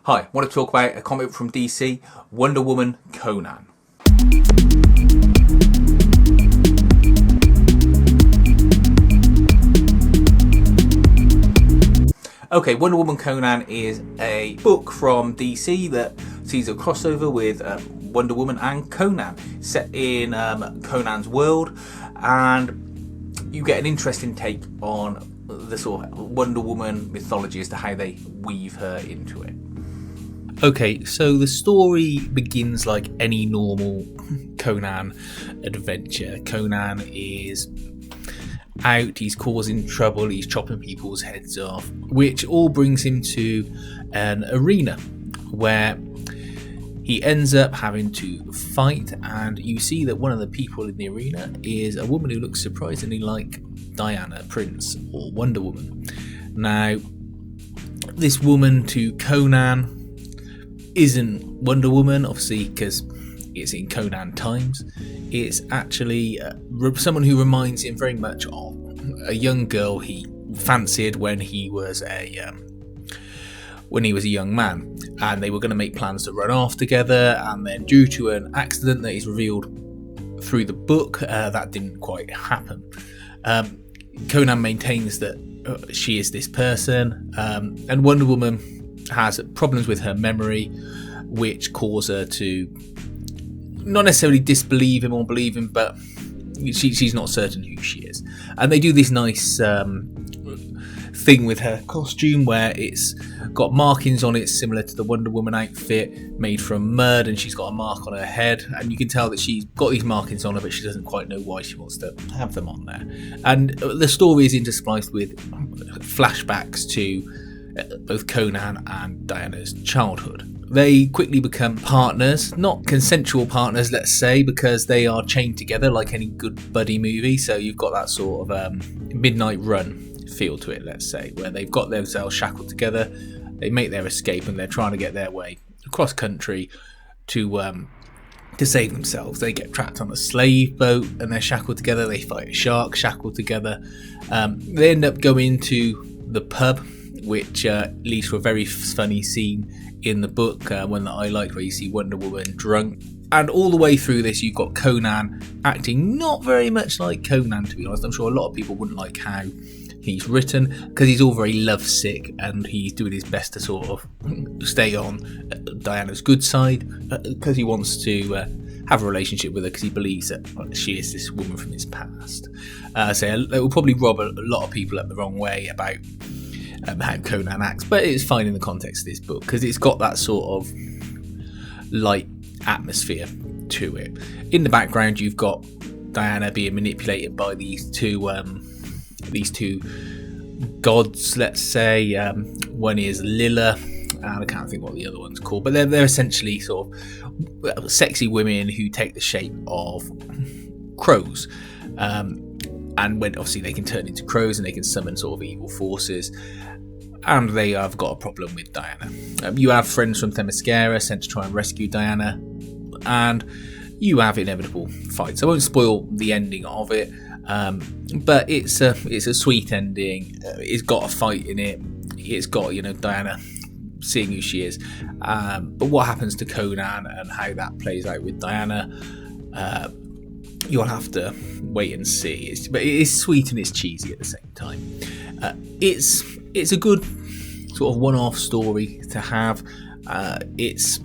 Hi, I want to talk about a comic book from DC, Wonder Woman Conan. Okay, Wonder Woman Conan is a book from DC that sees a crossover with Wonder Woman and Conan, set in Conan's world, and you get an interesting take on the sort of Wonder Woman mythology as to how they weave her into it. Okay, so the story begins like any normal Conan adventure. Conan is out, he's causing trouble, he's chopping people's heads off, which all brings him to an arena where he ends up having to fight, and you see that one of the people in the arena is a woman who looks surprisingly like Diana Prince or Wonder Woman. Now, this woman to Conan isn't Wonder Woman, obviously, because it's in Conan times. It's actually someone who reminds him very much of a young girl he fancied when he was a young man, and they were going to make plans to run off together, and then due to an accident that is revealed through the book, that didn't quite happen. Conan maintains that she is this person, and Wonder Woman has problems with her memory, which cause her to not necessarily disbelieve him or believe him, but she's not certain who she is. And they do this nice thing with her costume where it's got markings on it similar to the Wonder Woman outfit, made from mud, and she's got a mark on her head, and you can tell that she's got these markings on her, but she doesn't quite know why she wants to have them on there. And the story is interspliced with flashbacks to both Conan and Diana's childhood. They quickly become partners, not consensual partners, let's say, because they are chained together like any good buddy movie. So you've got that sort of Midnight Run feel to it, let's say, where they've got themselves shackled together, they make their escape, and they're trying to get their way across country to save themselves. They get trapped on a slave boat and they're shackled together. They fight a shark, shackled together. They end up going to the pub, which leads to a very funny scene in the book, one that I liked, where you see Wonder Woman drunk. And all the way through this, you've got Conan acting not very much like Conan, to be honest. I'm sure a lot of people wouldn't like how he's written, because he's all very lovesick and he's doing his best to sort of stay on Diana's good side, because he wants to have a relationship with her, because he believes that she is this woman from his past. So it will probably rub a lot of people up the wrong way about how Conan acts, but it's fine in the context of this book because it's got that sort of light atmosphere to it. In the background, you've got Diana being manipulated by these two gods, let's say. One is Lila, and I can't think what the other one's called, but they're essentially sort of sexy women who take the shape of crows. And when obviously they can turn into crows and they can summon sort of evil forces, and they have got a problem with Diana. You have friends from Themyscira sent to try and rescue Diana, and you have inevitable fights. I won't spoil the ending of it, but it's a sweet ending. It's got a fight in it. It's got, Diana seeing who she is. But what happens to Conan and how that plays out with Diana, you'll have to wait and see. But it is sweet and it's cheesy at the same time. It's a good sort of one-off story to have. It's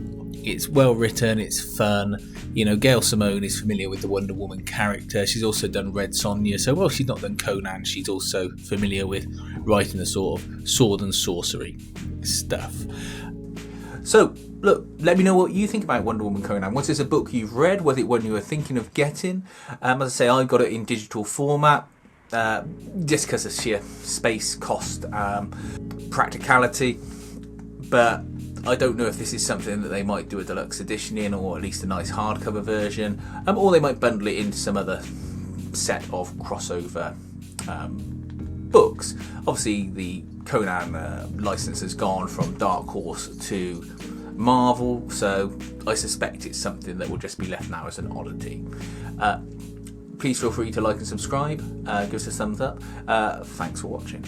well written. It's fun. Gail Simone is familiar with the Wonder Woman character. She's also done Red Sonja. So while she's not done Conan, she's also familiar with writing the sort of sword and sorcery stuff. So, look, let me know what you think about Wonder Woman Conan. Was this a book you've read? Was it one you were thinking of getting? As I say, I got it in digital format, just because of sheer space, cost, practicality. But I don't know if this is something that they might do a deluxe edition in, or at least a nice hardcover version, or they might bundle it into some other set of crossover books. Obviously, the Conan license has gone from Dark Horse to Marvel, so I suspect it's something that will just be left now as an oddity. Please feel free to like and subscribe, give us a thumbs up. Thanks for watching.